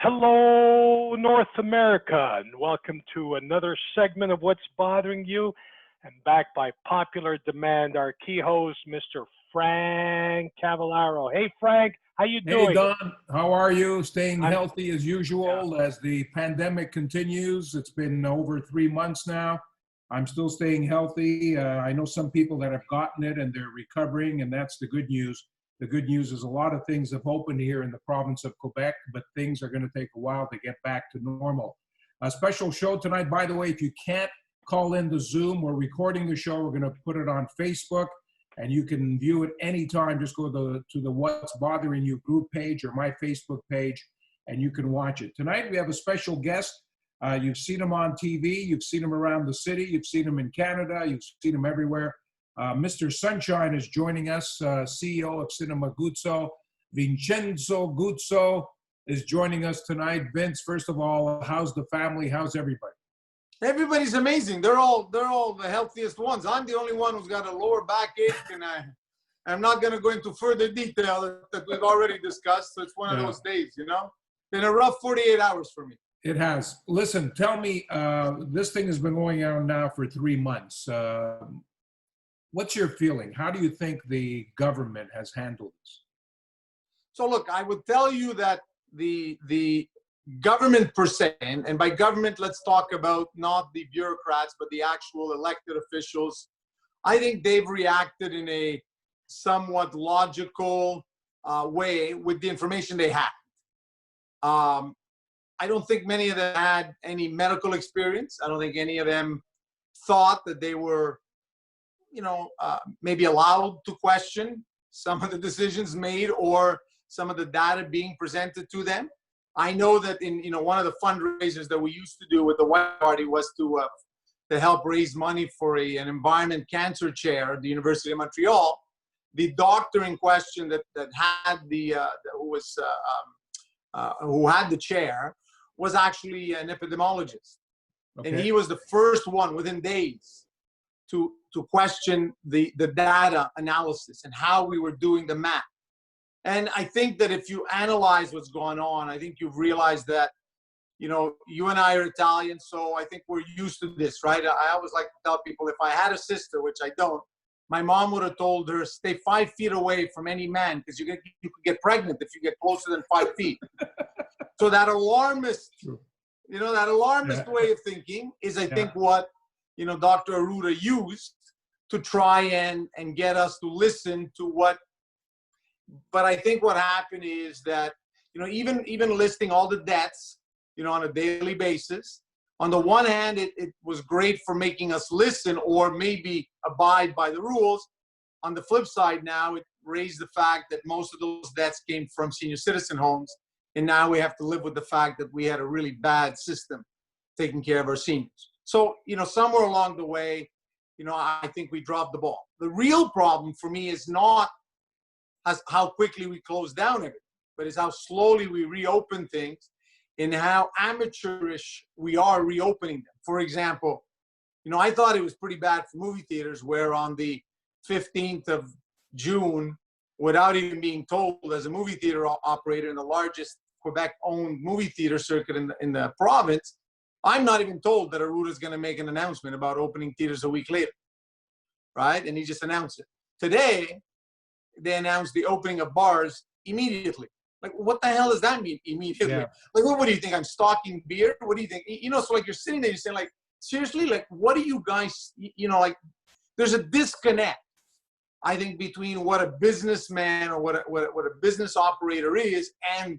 Hello, North America, and welcome to another segment of What's Bothering You. And back by popular demand, our key host, Mr. Frank Cavallaro. Hey, Frank, how you Hey, doing? Don, how are you? Staying I'm healthy as usual as the pandemic continues. It's been over 3 months now. I'm still staying healthy. I know some people that have gotten it and they're recovering, and that's the good news. The good news is a lot of things have opened here in the province of Quebec, but things are going to take a while to get back to normal. A special show tonight, by the way. If you can't call in the Zoom, we're recording the show. We're going to put it on Facebook, and you can view it anytime. Just go to the What's Bothering You group page or my Facebook page, and you can watch it. Tonight, we have a special guest. You've seen him on TV. You've seen him around the city. You've seen him in Canada. You've seen him everywhere. Mr. Sunshine is joining us, CEO of Cinema Guzzo. Vincenzo Guzzo is joining us tonight. Vince, first of all, how's the family? How's everybody? Everybody's amazing. They're all the healthiest ones. I'm the only one who's got a lower backache, and I'm not going to go into further detail that we've already discussed. So it's one of those days, you know. Been a rough 48 hours for me. It has. Listen, tell me, this thing has been going on now for 3 months. What's your feeling? How do you think the government has handled this? So look, I would tell you that the government per se, and by government, let's talk about not the bureaucrats, but the actual elected officials. I think they've reacted in a somewhat logical way with the information they had. I don't think many of them had any medical experience. I don't think any of them thought that they were, maybe allowed to question some of the decisions made or some of the data being presented to them. I know that in one of the fundraisers that we used to do with the White Party was to help raise money for an environment cancer chair at the University of Montreal. The doctor in question that had who had the chair was actually an epidemiologist, okay. And he was the first one within days to question the data analysis and how we were doing the math. And I think that if you analyze what's going on, I think you've realized that, you and I are Italian, so I think we're used to this, right? I always like to tell people, if I had a sister, which I don't, my mom would have told her, stay 5 feet away from any man because you could get pregnant if you get closer than 5 feet. So that alarmist, way of thinking is, I think, what, Dr. Arruda used to try and get us to listen to what. But I think what happened is that, even listing all the debts, on a daily basis, on the one hand, it was great for making us listen or maybe abide by the rules. On the flip side, now it raised the fact that most of those debts came from senior citizen homes. And now we have to live with the fact that we had a really bad system taking care of our seniors. So, somewhere along the way, I think we dropped the ball. The real problem for me is not how quickly we close down everything, but it's how slowly we reopen things and how amateurish we are reopening them. For example, I thought it was pretty bad for movie theaters where on the 15th of June, without even being told as a movie theater operator in the largest Quebec-owned movie theater circuit in the province, I'm not even told that Arruda is going to make an announcement about opening theaters a week later, right? And he just announced it. Today, they announced the opening of bars immediately. Like, what the hell does that mean, immediately? Yeah. Like, what do you think? I'm stocking beer? What do you think? So like you're sitting there, you're saying, like, seriously, like, what do you guys, there's a disconnect, I think, between what a businessman or what a business operator is and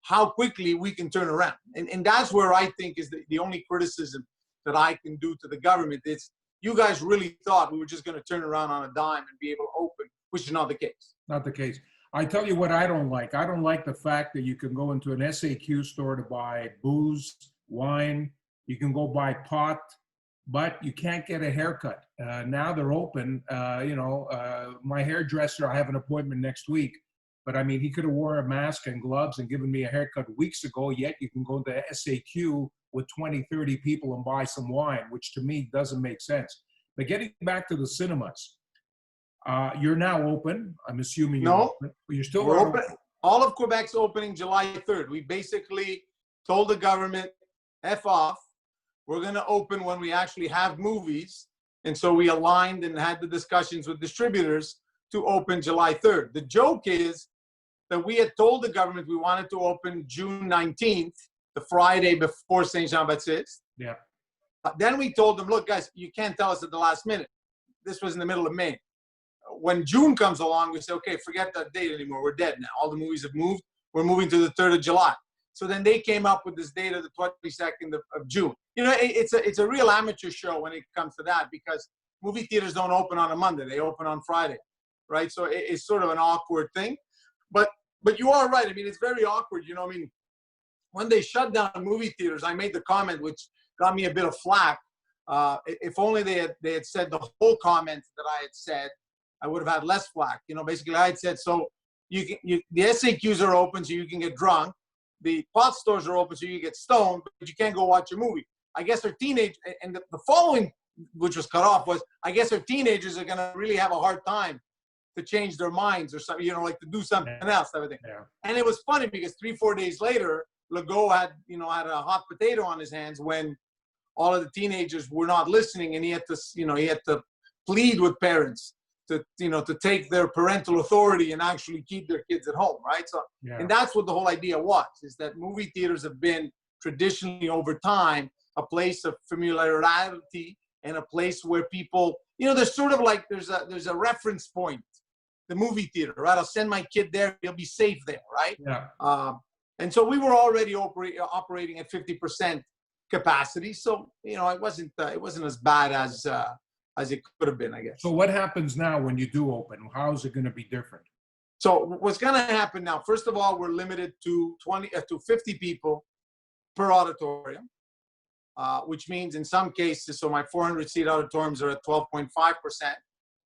how quickly we can turn around. And that's where I think is the only criticism that I can do to the government. It's, you guys really thought we were just going to turn around on a dime and be able to open, which is not the case. Not the case. I tell you what I don't like. I don't like the fact that you can go into an SAQ store to buy booze, wine. You can go buy pot, but you can't get a haircut. Now they're open. My hairdresser, I have an appointment next week. But I mean, he could have worn a mask and gloves and given me a haircut weeks ago, yet you can go to SAQ with 20, 30 people and buy some wine, which to me doesn't make sense. But getting back to the cinemas, you're now open. I'm assuming you're open. You're still open. All of Quebec's opening July 3rd. We basically told the government, F off. We're going to open when we actually have movies. And so we aligned and had the discussions with distributors to open July 3rd. The joke is that we had told the government we wanted to open June 19th, the Friday before Saint Jean-Baptiste. Yeah. Then we told them, look, guys, you can't tell us at the last minute. This was in the middle of May. When June comes along, we say, okay, forget that date anymore. We're dead now. All the movies have moved. We're moving to the 3rd of July. So then they came up with this date of the 22nd of June. You know, it's a real amateur show when it comes to that, because movie theaters don't open on a Monday. They open on Friday, right? So it's sort of an awkward thing. But you are right. I mean, it's very awkward. You know, I mean, when they shut down movie theaters, I made the comment, which got me a bit of flack. If only they had said the whole comment that I had said, I would have had less flack. You know, basically I had said, so the SAQs are open so you can get drunk. The pot stores are open so you get stoned, but you can't go watch a movie. I guess our teenage, and the following, which was cut off, was, I guess our teenagers are going to really have a hard time to change their minds or something, you know, like to do something else, everything. Yeah. And it was funny because 3-4 days later, Legault had a hot potato on his hands when all of the teenagers were not listening, and he had to plead with parents to take their parental authority and actually keep their kids at home, right? So, and that's what the whole idea was, is that movie theaters have been traditionally over time a place of familiarity and a place where people, there's sort of like there's a reference point, the movie theater, right? I'll send my kid there; he'll be safe there, right? Yeah. And so we were already operating at 50% capacity, so it wasn't as bad as it could have been, I guess. So what happens now when you do open? How is it going to be different? So what's going to happen now? First of all, we're limited to 50 people per auditorium, which means in some cases, so my 400-seat auditoriums are at 12.5%.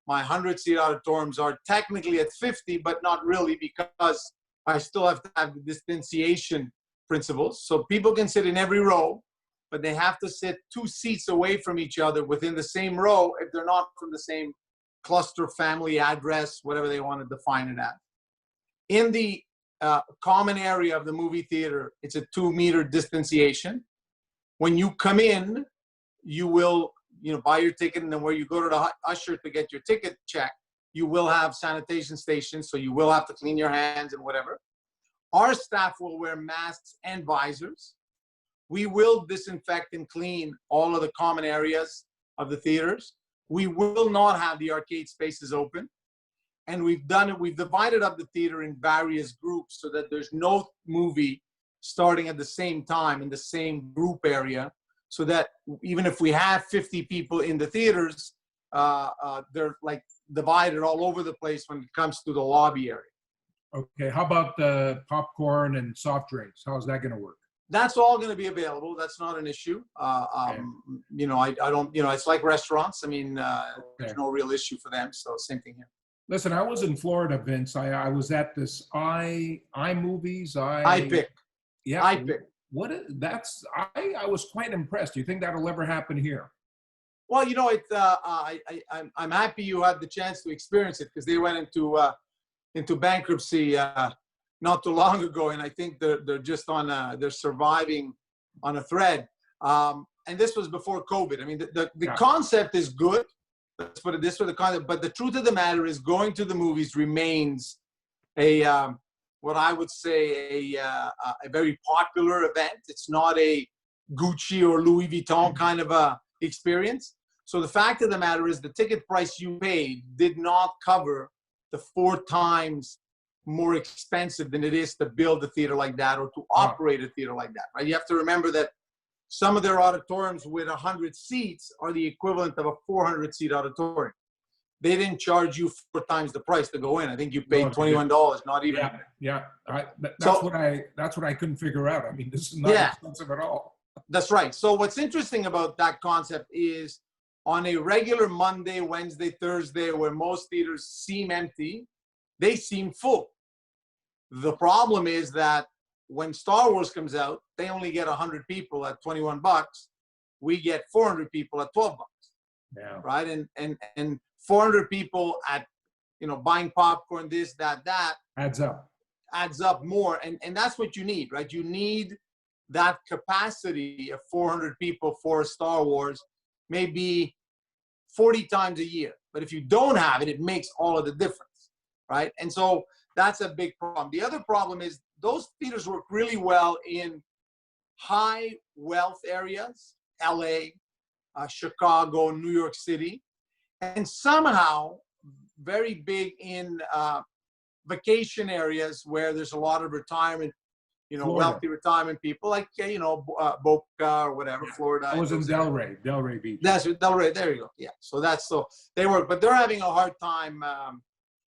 My 100-seat auditoriums are technically at 50, but not really, because I still have to have the distanciation principles. So people can sit in every row, but they have to sit 2 seats away from each other within the same row if they're not from the same cluster, family, address, whatever they want to define it as. In the common area of the movie theater, it's a 2-meter distanciation. When you come in, you will buy your ticket, and then where you go to the usher to get your ticket checked, you will have sanitation stations, so you will have to clean your hands and whatever. Our staff will wear masks and visors. We will disinfect and clean all of the common areas of the theaters. We will not have the arcade spaces open. And we've divided up the theater in various groups so that there's no movie starting at the same time in the same group area, so that even if we have 50 people in the theaters, they're like divided all over the place when it comes to the lobby area. Okay, how about the popcorn and soft drinks? How's that going to work? That's all going to be available. That's not an issue. I don't, it's like restaurants. I mean, there's no real issue for them. So same thing here. Listen, I was in Florida, Vince. I was at this iMovies. iPic. Yeah. iPic. I was quite impressed. Do you think that'll ever happen here? Well, I'm happy you had the chance to experience it, because they went into bankruptcy not too long ago, and I think they're just they're surviving on a thread. And this was before COVID. I mean, the concept is good. Let's put it this way: the concept. But the truth of the matter is, going to the movies remains what I would say a very popular event. It's not a Gucci or Louis Vuitton kind of a experience. So the fact of the matter is, the ticket price you paid did not cover the 4 times more expensive than it is to build a theater like that or to operate a theater like that, right? You have to remember that some of their auditoriums with 100 seats are the equivalent of a 400-seat auditorium. They didn't charge you 4 times the price to go in. I think you paid $21, not even. Yeah. That's what I couldn't figure out. I mean, this is not expensive at all. That's right. So what's interesting about that concept is, on a regular Monday, Wednesday, Thursday, where most theaters seem empty, they seem full. The problem is that when Star Wars comes out, they only get 100 people at $21. We get 400 people at $12. Yeah. Right? And 400 people at, buying popcorn, this, that, adds up. adds up more. And that's what you need, right? You need that capacity of 400 people for Star Wars, maybe 40 times a year. But if you don't have it, it makes all of the difference, right? And so that's a big problem. The other problem is those theaters work really well in high wealth areas, LA, Chicago, New York City, and somehow very big in vacation areas where there's a lot of retirement, Florida. wealthy retirement people like, Boca or whatever, Florida. I was in Delray Beach. That's Delray. There you go. Yeah. So they work, but they're having a hard time.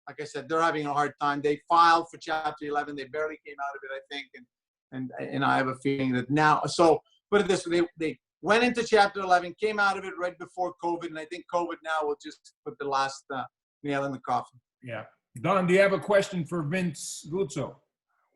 Like I said, they're having a hard time. They filed for Chapter 11. They barely came out of it, I think, and I have a feeling that now. So put it this way: they went into Chapter 11, came out of it right before COVID, and I think COVID now will just put the last nail in the coffin. Yeah. Don, do you have a question for Vince Guzzo?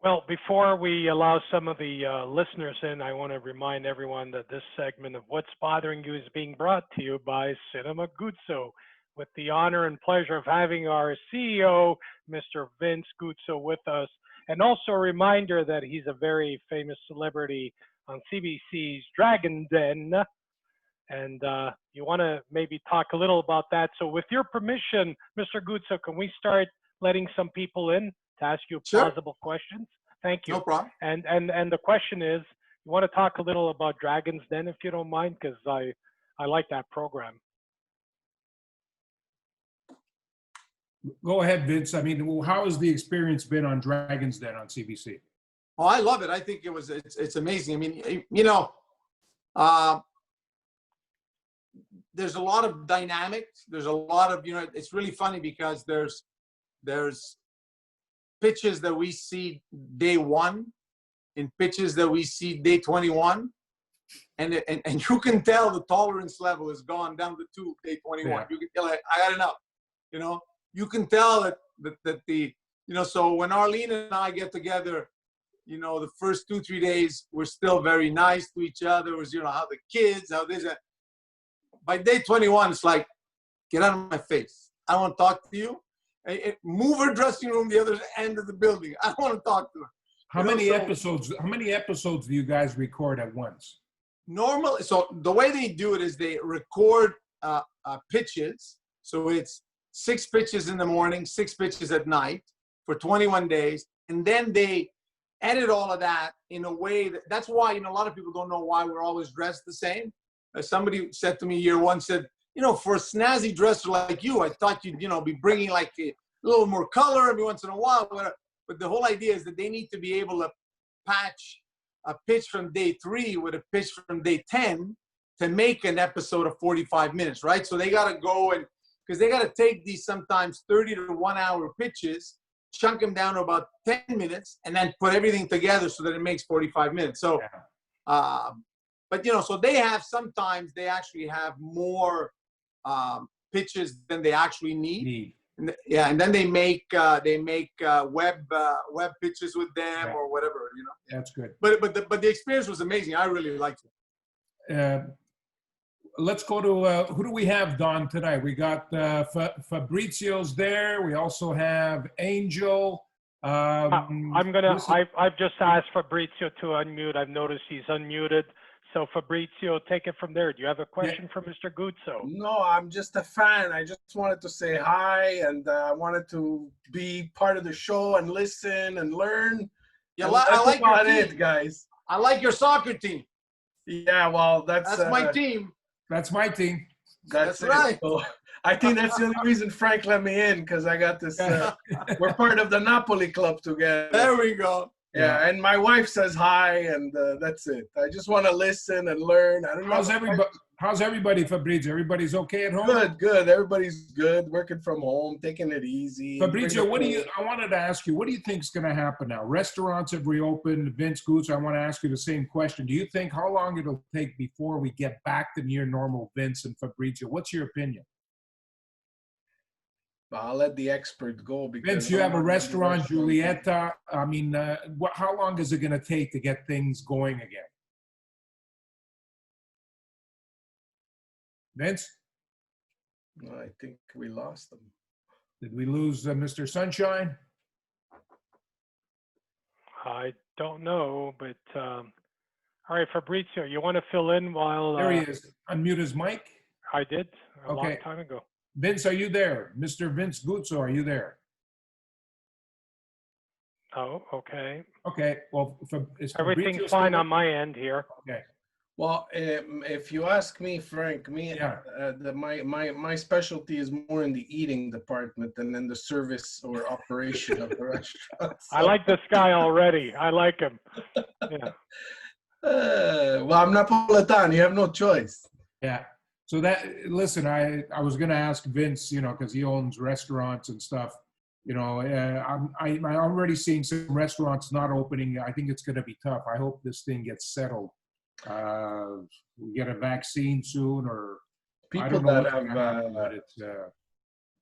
Well, before we allow some of the listeners in, I want to remind everyone that this segment of What's Bothering You is being brought to you by Cinema Guzzo, with the honor and pleasure of having our CEO, Mr. Vince Guzzo, with us. And also a reminder that he's a very famous celebrity on CBC's Dragon Den. And you want to maybe talk a little about that. So with your permission, Mr. Guzzo, can we start letting some people in to ask you plausible questions? Thank you. No problem. And the question is, you want to talk a little about Dragon's Den, if you don't mind, because I like that program. Go ahead, Vince. I mean, how has the experience been on Dragon's Den on CBC? Oh, I love it. I think it's amazing. I mean, there's a lot of dynamics. There's a lot of, it's really funny because there's pitches that we see day one and pitches that we see day 21. And you can tell the tolerance level has gone down to 2 day 21. Yeah. You can tell, I got enough, You can tell that the, so when Arlene and I get together, the first 2-3 days, we're still very nice to each other. It was, how the kids, how this, by day 21, it's like, get out of my face. I don't want to talk to you. Move her dressing room the other end of the building. I don't want to talk to her. How many episodes do you guys record at once? Normally, so the way they do it is they record pitches. So it's 6 pitches in the morning, 6 pitches at night for 21 days. And then they edit all of that in a way that's why, a lot of people don't know why we're always dressed the same. Somebody said to me year one, said, for a snazzy dresser like you, I thought you'd, be bringing like a little more color every once in a while. But the whole idea is that they need to be able to patch a pitch from day 3 with a pitch from day 10 to make an episode of 45 minutes, right? So they got to go because they got to take these sometimes 30 to 1 hour pitches, chunk them down to about 10 minutes, and then put everything together so that it makes 45 minutes. So, but so sometimes they actually have more pitches than they actually need. And then they make web pitches with them or whatever, That's good. But the experience was amazing. I really liked it. Let's go to who do we have, Don, tonight? We got Fabrizio's there. We also have Angel. I've just asked Fabrizio to unmute. I've noticed he's unmuted. So Fabrizio, take it from there. Do you have a question for Mr. Guzzo? No, I'm just a fan. I just wanted to say hi, and I wanted to be part of the show and listen and learn. Yeah, I like your team, it, guys. I like your soccer team. Yeah, well, that's my team. That's my team. That's right. So I think that's the only reason Frank let me in, because I got this. We're part of the Napoli club together. There we go. Yeah, and my wife says hi, and that's it. I just want to listen and learn. I don't know. How's everybody, Fabrizio? Everybody's okay at home? Good. Everybody's good. Working from home, taking it easy. Fabrizio, I wanted to ask you, what do you think is going to happen now? Restaurants have reopened. Vince Guzzo, I want to ask you the same question. Do you think how long it'll take before we get back to near normal, Vince and Fabrizio? What's your opinion? I'll let the expert go. Because Vince, you have a restaurant, Giulietta. I mean, how long is it going to take to get things going again? Vince? I think we lost them. Did we lose Mr. Sunshine? I don't know, but all right, Fabrizio, you want to fill in while There he is. Unmute his mic. I did a long Okay. time ago. Vince, are you there? Mr. Vince Guzzo, are you there? Oh, okay. Okay. Well, is Everything's Fabrizio fine still on my end here. Okay. Well, if you ask me, Frank, Yeah. my specialty is more in the eating department than in the service or operation of the restaurant. I like this guy already. I like him. Yeah. Well, I'm Napolitan. You have no choice. Yeah. So listen, I was going to ask Vince, because he owns restaurants and stuff. I'm already seeing some restaurants not opening. I think it's going to be tough. I hope this thing gets settled. We get a vaccine soon, or I People don't know that what's have going to happen, but it's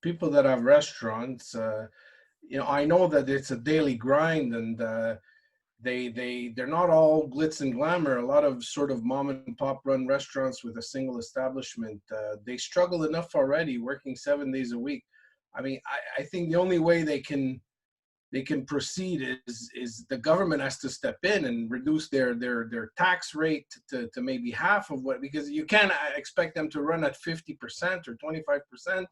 people that have restaurants, I know that it's a daily grind, and they're not all glitz and glamour. A lot of sort of mom and pop run restaurants with a single establishment, they struggle enough already working 7 days a week. I mean, I think the only way they can proceed is the government has to step in and reduce their tax rate to maybe half of what, because you can't expect them to run at 50% or 25%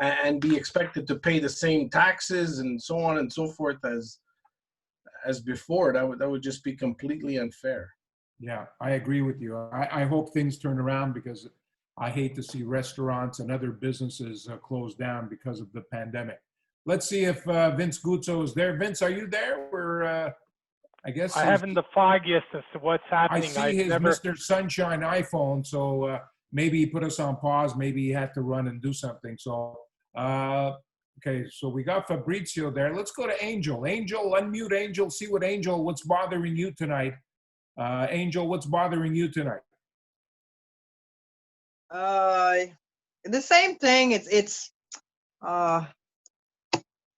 and be expected to pay the same taxes and so on and so forth as before. That would just be completely unfair. Yeah, I agree with you. I hope things turn around, because I hate to see restaurants and other businesses close down because of the pandemic. Let's see if Vince Guzzo is there. Vince, are you there? I guess I haven't the foggiest as to what's I happening. see his Mr. Sunshine iPhone, so maybe he put us on pause. Maybe he had to run and do something. So, okay, so we got Fabrizio there. Let's go to Angel. Angel, unmute Angel. See what's bothering you tonight. Angel, what's bothering you tonight? The same thing.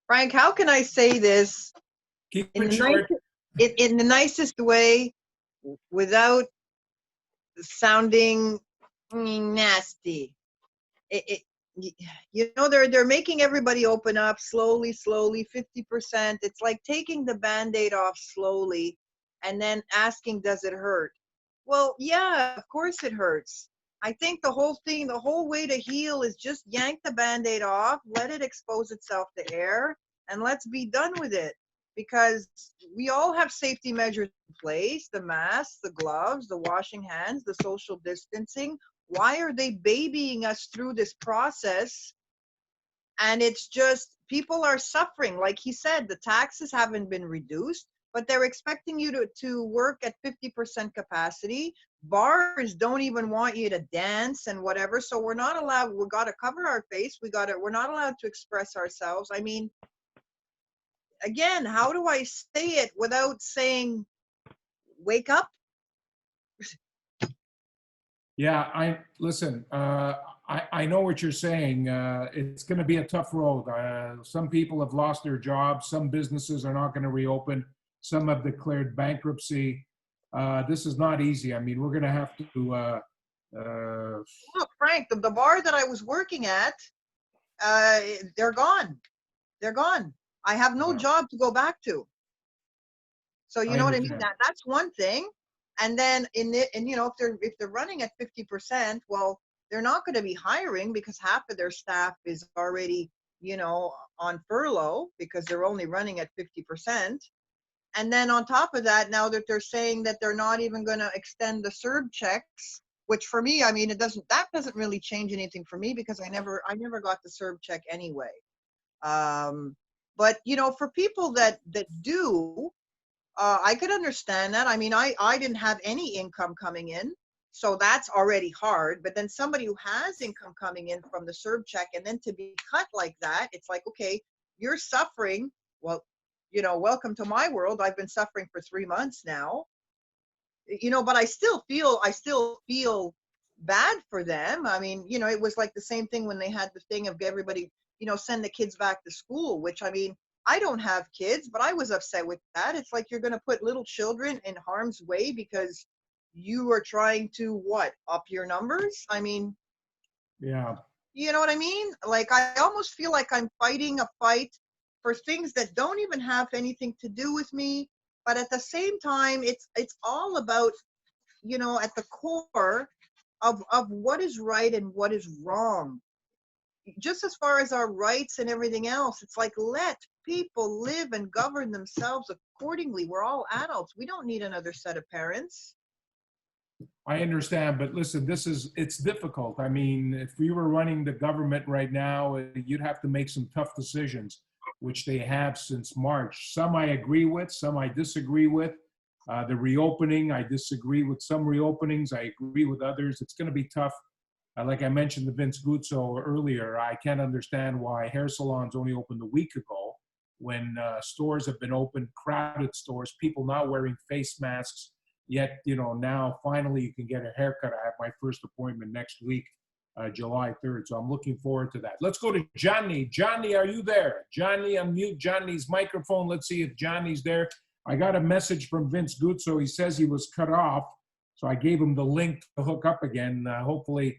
Frank, how can I say this Keep it short. in the nicest way without sounding nasty? They're making everybody open up slowly, 50%. It's like taking the Band-Aid off slowly and then asking, does it hurt? Well, yeah, of course it hurts. I think the whole way to heal is just yank the Band-Aid off, let it expose itself to air, and let's be done with it. Because we all have safety measures in place, the masks, the gloves, the washing hands, the social distancing. Why are they babying us through this process? And it's just, people are suffering. Like he said, the taxes haven't been reduced, but they're expecting you to work at 50% capacity. Bars don't even want you to dance and whatever. So we're not allowed, we got to cover our face. We're not allowed to express ourselves. I mean, again, how do I say it without saying, wake up? Yeah, listen, I know what you're saying. It's going to be a tough road. Some people have lost their jobs. Some businesses are not going to reopen. Some have declared bankruptcy. This is not easy. I mean, we're going to have to. Look, Frank, the bar that I was working at, they're gone. They're gone. I have no job to go back to. So you know what I mean? That's one thing. And then if they're running at 50%, well, they're not going to be hiring because half of their staff is already, on furlough because they're only running at 50%. And then on top of that, now that they're saying that they're not even going to extend the CERB checks, which for me, I mean, that doesn't really change anything for me because I never got the CERB check anyway. But for people that do, I could understand that. I mean, I didn't have any income coming in, so that's already hard. But then somebody who has income coming in from the CERB check and then to be cut like that, it's like, okay, you're suffering. Well, welcome to my world. I've been suffering for 3 months now. But I still feel bad for them. I mean, it was like the same thing when they had the thing of everybody, send the kids back to school, which I mean, I don't have kids, but I was upset with that. It's like you're going to put little children in harm's way because you are trying to up your numbers? I mean, yeah. You know what I mean? Like, I almost feel like I'm fighting a fight for things that don't even have anything to do with me. But at the same time, it's all about, you know, at the core of what is right and what is wrong. Just as far as our rights and everything else, it's like, let people live and govern themselves accordingly. We're all adults. We don't need another set of parents. I understand, but listen, it's difficult. I mean, if we were running the government right now, you'd have to make some tough decisions, which they have since March. Some I agree with, some I disagree with. The reopening, I disagree with some reopenings. I agree with others. It's going to be tough. Like I mentioned to Vince Guzzo earlier, I can't understand why hair salons only opened a week ago when stores have been open, crowded stores, people not wearing face masks. Yet, you know, now finally you can get a haircut. I have my first appointment next week, July 3rd. So I'm looking forward to that. Let's go to Johnny. Johnny, are you there? Johnny, unmute Johnny's microphone. Let's see if Johnny's there. I got a message from Vince Guzzo. He says he was cut off. So I gave him the link to hook up again. Hopefully,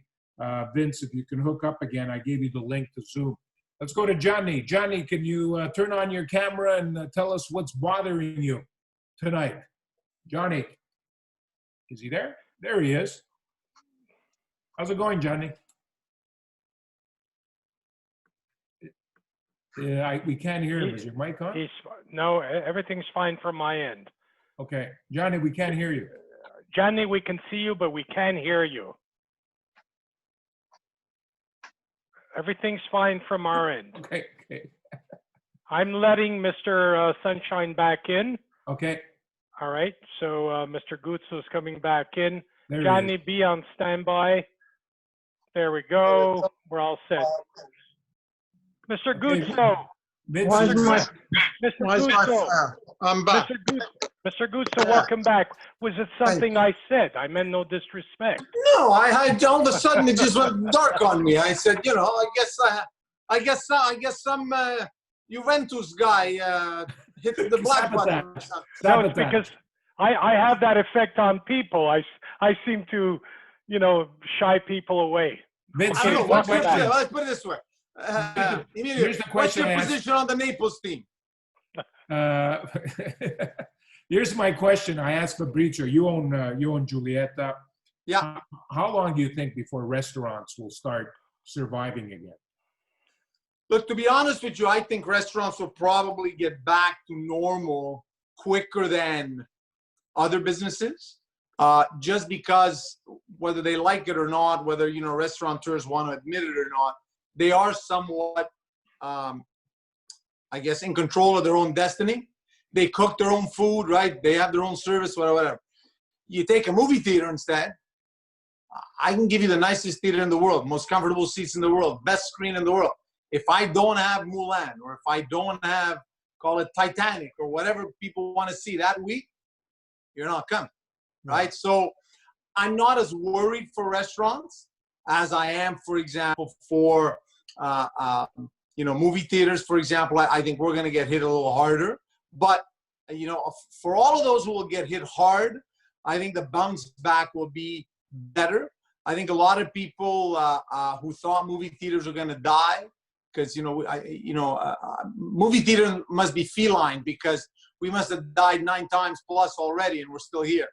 Vince, if you can hook up again, I gave you the link to Zoom. Let's go to Johnny. Johnny, can you turn on your camera and tell us what's bothering you tonight? Johnny. Is he there? There he is. How's it going, Johnny? Yeah, we can't hear him. Is your mic on? No, everything's fine from my end. Okay. Johnny, we can't hear you. Johnny, we can see you, but we can't hear you. Everything's fine from our end. Okay. I'm letting Mr. Sunshine back in. Okay. All right. So Mr. Guzzo is coming back in. There Johnny, be on standby. There we go. We're all set. Mr. Guzzo. Vince, Mr. Guzzo. I'm back. Mr. Guzzo, welcome back. Was it something I said? I meant no disrespect. No, I all of a sudden it just went dark on me. I said, you know, I guess some Juventus guy hit the black button. No, it's because I have that effect on people. I seem to, you know, shy people away. Vince, I don't know. Let's put it this way. Here's the question. What's your position on the Naples team? Here's my question. I asked Fabrizio. You own Giulietta. Yeah. How long do you think before restaurants will start surviving again? Look, to be honest with you, I think restaurants will probably get back to normal quicker than other businesses. Just because whether they like it or not, whether, you know, restaurateurs want to admit it or not, they are somewhat, I guess, in control of their own destiny. They cook their own food, right? They have their own service, whatever. You take a movie theater instead. I can give you the nicest theater in the world, most comfortable seats in the world, best screen in the world. If I don't have Mulan, or if I don't have, call it Titanic, or whatever people want to see that week, you're not coming, right? So I'm not as worried for restaurants as I am, for example, for you know, movie theaters, for example. I think we're going to get hit a little harder. But, you know, for all of those who will get hit hard, I think the bounce back will be better. I think a lot of people who thought movie theaters were going to die, because, you know, movie theater must be feline, because we must have died 9 times plus already and we're still here.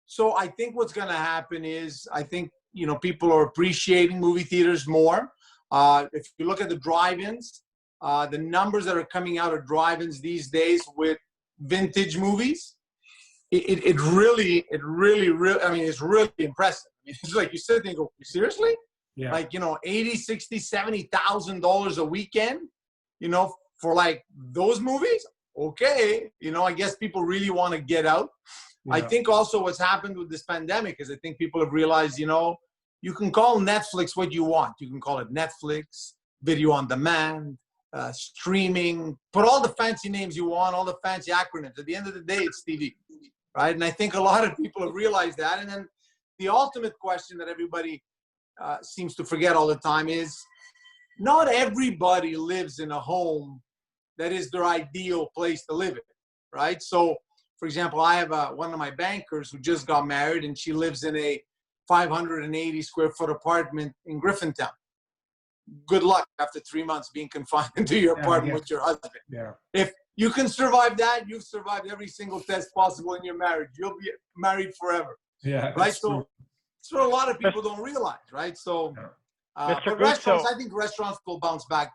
So I think what's going to happen is, I think, you know, people are appreciating movie theaters more. If you look at the drive-ins, the numbers that are coming out of drive-ins these days with vintage movies, it really, I mean, it's really impressive. I mean, it's like you sit there and go, seriously? Yeah. Like, you know, $80,000, $60,000, $70,000 a weekend, you know, for like those movies. Okay. You know, I guess people really want to get out. Yeah. I think also what's happened with this pandemic is I think people have realized, you know, you can call Netflix what you want. You can call it Netflix, video on demand, streaming, put all the fancy names you want, all the fancy acronyms. At the end of the day, it's TV, right? And I think a lot of people have realized that. And then the ultimate question that everybody seems to forget all the time is, not everybody lives in a home that is their ideal place to live in, right? So, for example, I have one of my bankers who just got married, and she lives in a 580 square foot apartment in Griffintown. Good luck after 3 months being confined into your apartment with your husband. Yeah. If you can survive that. You've survived every single test possible in your marriage. You'll be married forever. Yeah, Right. that's So true. that's what a lot of people don't realize. Right. So, Mr. but Guzzo, restaurants, I think restaurants will bounce back,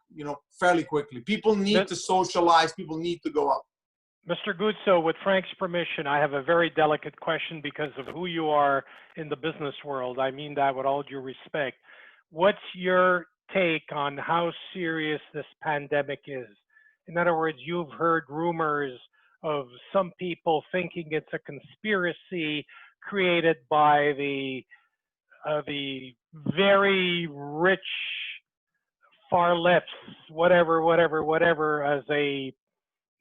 fairly quickly. People need to socialize. People need to go out. Mr. Guzzo, with Frank's permission, I have a very delicate question because of who you are in the business world. I mean that with all due respect. What's your take on how serious this pandemic is? In other words, you've heard rumors of some people thinking it's a conspiracy created by the very rich far lefts, whatever, as a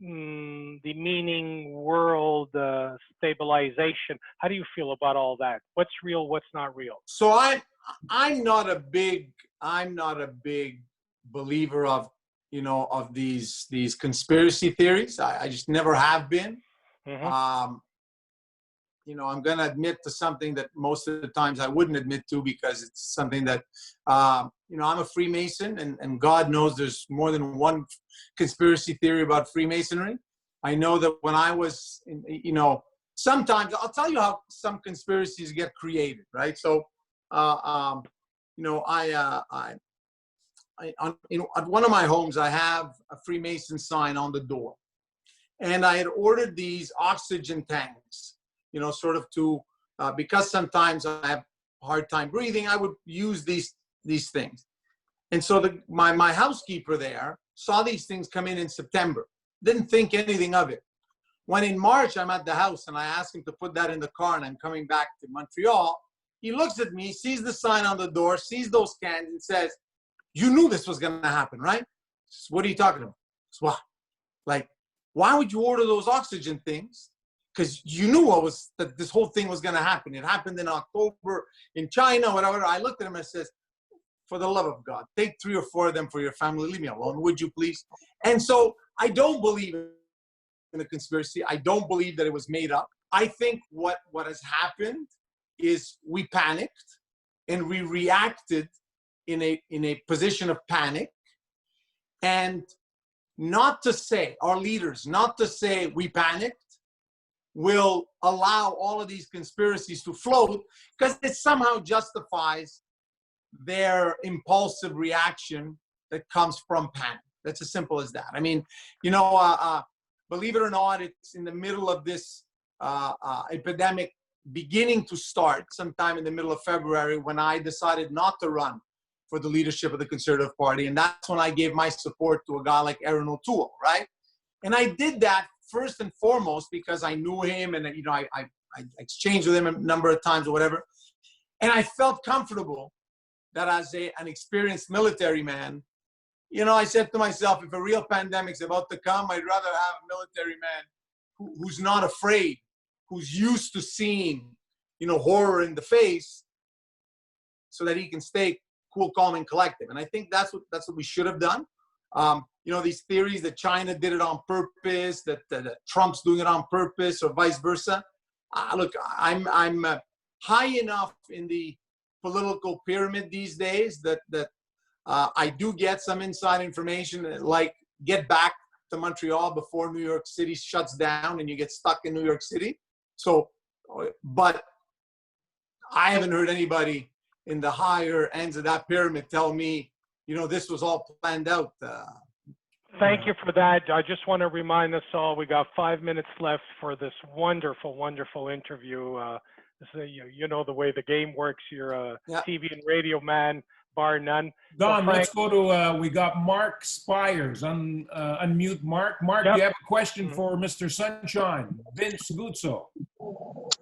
demeaning world stabilization. How do you feel about all that? What's real? What's not real? So I'm not a big believer of of these conspiracy theories. I just never have been. Mm-hmm. I'm going to admit to something that most of the times I wouldn't admit to, because it's something that, I'm a Freemason, and God knows there's more than one conspiracy theory about Freemasonry. I know that when I was, sometimes I'll tell you how some conspiracies get created, right? So, at one of my homes, I have a Freemason sign on the door, and I had ordered these oxygen tanks. Sort of to, because sometimes I have a hard time breathing, I would use these things. And so my housekeeper there saw these things come in September, didn't think anything of it. When in March, I'm at the house and I ask him to put that in the car and I'm coming back to Montreal, he looks at me, sees the sign on the door, sees those cans and says, "You knew this was going to happen, right?" Says, "What are you talking about?" Says, "What? Like, why would you order those oxygen things? Because you knew that this whole thing was going to happen. It happened in October in China, whatever." I looked at him and says, "For the love of God, take 3 or 4 of them for your family. Leave me alone, would you please?" And so I don't believe in a conspiracy. I don't believe that it was made up. I think what has happened is we panicked and we reacted in a position of panic. And not to say, our leaders, not to say we panicked, will allow all of these conspiracies to float, because it somehow justifies their impulsive reaction that comes from panic. That's as simple as that. I mean, believe it or not, it's in the middle of this epidemic beginning to start sometime in the middle of February, when I decided not to run for the leadership of the Conservative Party. And that's when I gave my support to a guy like Aaron O'Toole, right? And I did that first and foremost because I knew him, and I exchanged with him a number of times or whatever. And I felt comfortable that as an experienced military man, I said to myself, if a real pandemic's about to come, I'd rather have a military man who's not afraid, who's used to seeing, horror in the face, so that he can stay cool, calm, and collective. And I think that's what we should have done. These theories that China did it on purpose, that Trump's doing it on purpose, or vice versa. Look, I'm high enough in the political pyramid these days that I do get some inside information, like get back to Montreal before New York City shuts down and you get stuck in New York City. So, but I haven't heard anybody in the higher ends of that pyramid tell me, this was all planned out. Thank you for that. I just want to remind us all, we got 5 minutes left for this wonderful, wonderful interview. You know the way the game works. You're a TV and radio man, bar none. Don, let's go to, we got Mark Spires. Unmute Mark. Mark, do you have a question for Mr. Sunshine, Vince Guzzo?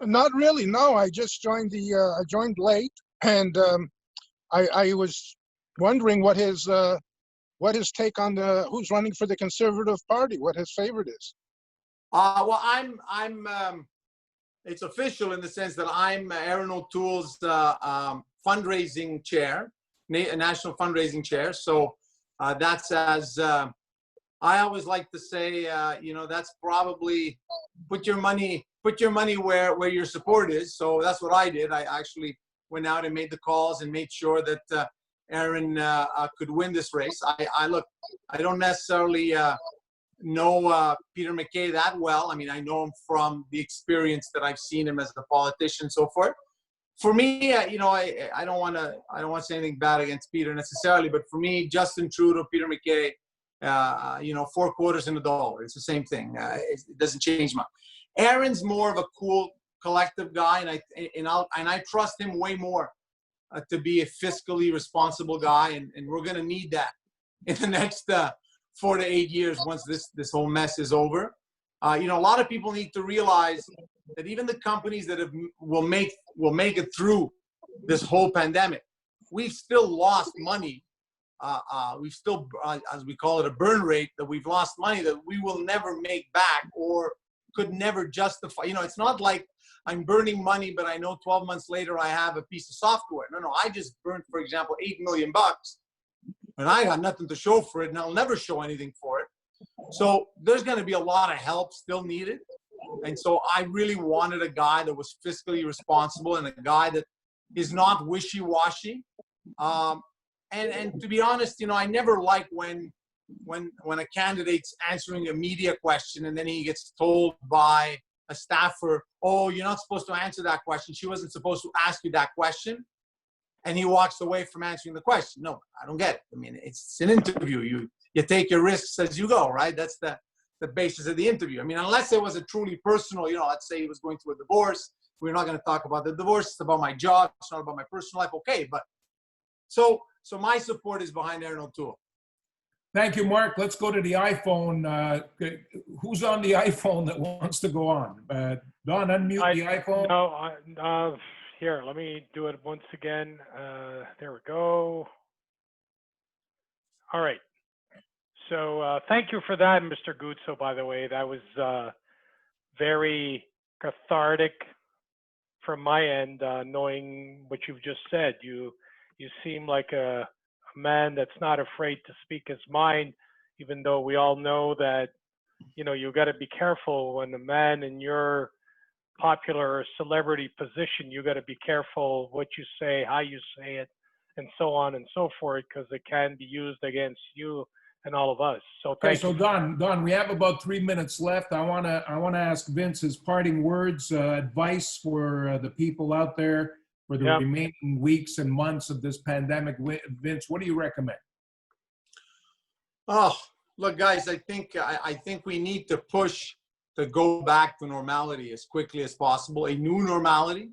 Not really, no. I just joined I joined late, and I was wondering what his take on who's running for the Conservative Party, what his favorite is. Well, I'm it's official in the sense that I'm Aaron O'Toole's fundraising chair, national fundraising chair. So that's, as I always like to say, that's probably put your money where your support is. So that's what I did. I actually went out and made the calls and made sure that Aaron could win this race. I don't necessarily know Peter MacKay that well. I mean, I know him from the experience that I've seen him as a politician and so forth. For me, I don't want to say anything bad against Peter necessarily, but for me, Justin Trudeau, Peter MacKay, 4 quarters in a dollar. It's the same thing. It doesn't change much. Aaron's more of a cool, collective guy, and I trust him way more to be a fiscally responsible guy, and we're going to need that in the next 4 to 8 years once this whole mess is over. A lot of people need to realize that even the companies that will make it through this whole pandemic, we've still lost money. We've still, as we call it, a burn rate, that we've lost money that we will never make back or could never justify. It's not like I'm burning money, but I know 12 months later I have a piece of software. No, I just burnt, for example, $8 million, and I got nothing to show for it, and I'll never show anything for it. So there's going to be a lot of help still needed. And so I really wanted a guy that was fiscally responsible and a guy that is not wishy-washy. And to be honest, I never like when a candidate's answering a media question and then he gets told by a staffer, oh, you're not supposed to answer that question. She wasn't supposed to ask you that question. And he walks away from answering the question. No, I don't get it. I mean, it's an interview. You take your risks as you go, right? That's the basis of the interview. I mean, unless it was a truly personal, let's say he was going through a divorce. We're not going to talk about the divorce. It's about my job. It's not about my personal life. Okay, but so my support is behind Aaron O'Toole. Thank you, Mark. Let's go to the iPhone. Who's on the iPhone that wants to go on? Don, unmute the iPhone. No, here, let me do it once again. There we go. All right. So thank you for that, Mr. Guzzo, by the way. That was very cathartic from my end, knowing what you've just said. You seem like a man that's not afraid to speak his mind, even though we all know that, you got to be careful when a man in your popular celebrity position, you got to be careful what you say, how you say it, and so on and so forth, because it can be used against you and all of us. So thank you. So Don, we have about 3 minutes left. I want to ask Vince his parting words, advice for the people out there for the remaining weeks and months of this pandemic. Vince, what do you recommend? Oh, look, guys, I think we need to push to go back to normality as quickly as possible. A new normality.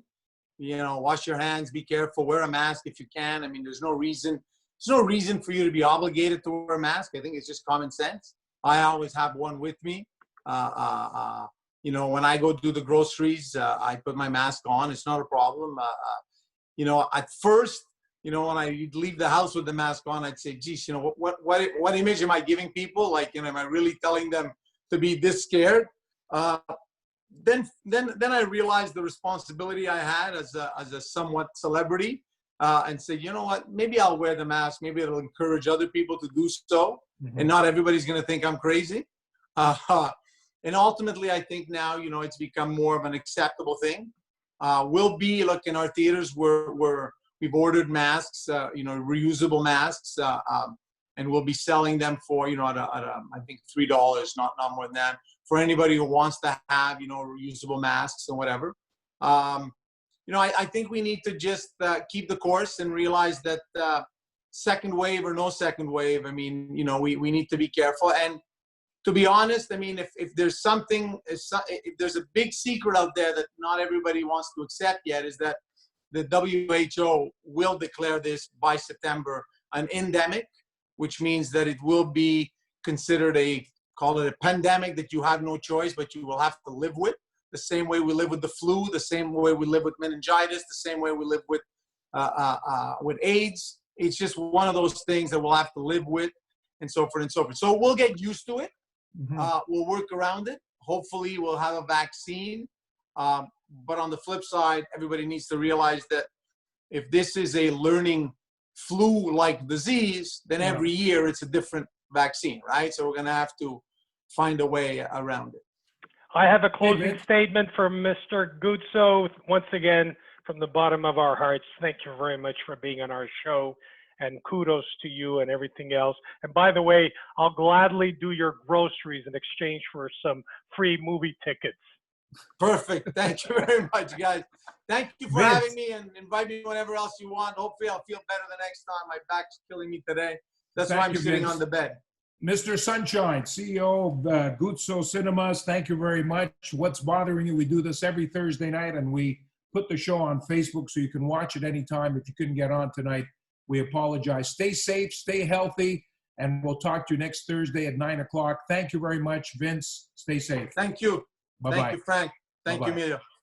Wash your hands, be careful, wear a mask if you can. I mean, there's no reason for you to be obligated to wear a mask. I think it's just common sense. I always have one with me. When I go do the groceries, I put my mask on. It's not a problem. At first, when I leave the house with the mask on, I'd say, geez, what image am I giving people? Like, am I really telling them to be this scared? Then I realized the responsibility I had as a somewhat celebrity, and say, you know what, maybe I'll wear the mask. Maybe it'll encourage other people to do so, and not everybody's going to think I'm crazy. And ultimately, I think now, it's become more of an acceptable thing. We'll be, look, in our theaters, we've ordered masks, reusable masks, and we'll be selling them for, at I think $3, not more than that, for anybody who wants to have, reusable masks and whatever. I think we need to just keep the course and realize that second wave or no second wave, I mean, we need to be careful. And to be honest, I mean, if there's something, if there's a big secret out there that not everybody wants to accept yet, is that the WHO will declare this by September an endemic, which means that it will be considered call it a pandemic that you have no choice, but you will have to live with. The same way we live with the flu, the same way we live with meningitis, the same way we live with AIDS. It's just one of those things that we'll have to live with, and so forth and so forth. So we'll get used to it. We'll work around it. Hopefully we'll have a vaccine. But on the flip side, everybody needs to realize that if this is a learning flu-like disease, then every year it's a different vaccine, right? So we're going to have to find a way around it. I have a closing statement for Mr. Guzzo. Once again, from the bottom of our hearts, thank you very much for being on our show. and kudos to you and everything else. And by the way, I'll gladly do your groceries in exchange for some free movie tickets. Perfect. Thank you very much, guys. Thank you for Vince. having me, and invite me whenever else you want. Hopefully I'll feel better the next time. My back's killing me today. That's why Thank I'm you, sitting Vince. on the bed. Mr. Sunshine, CEO of Guzzo Cinemas, thank you very much. What's Bothering You? We do this every Thursday night, and we put the show on Facebook so you can watch it anytime. If you couldn't get on tonight, we apologize. Stay safe, stay healthy, and we'll talk to you next Thursday at 9 o'clock. Thank you very much, Vince. Stay safe. Thank you. Bye-bye. Thank you, Frank. Thank Bye-bye. you, Emilio.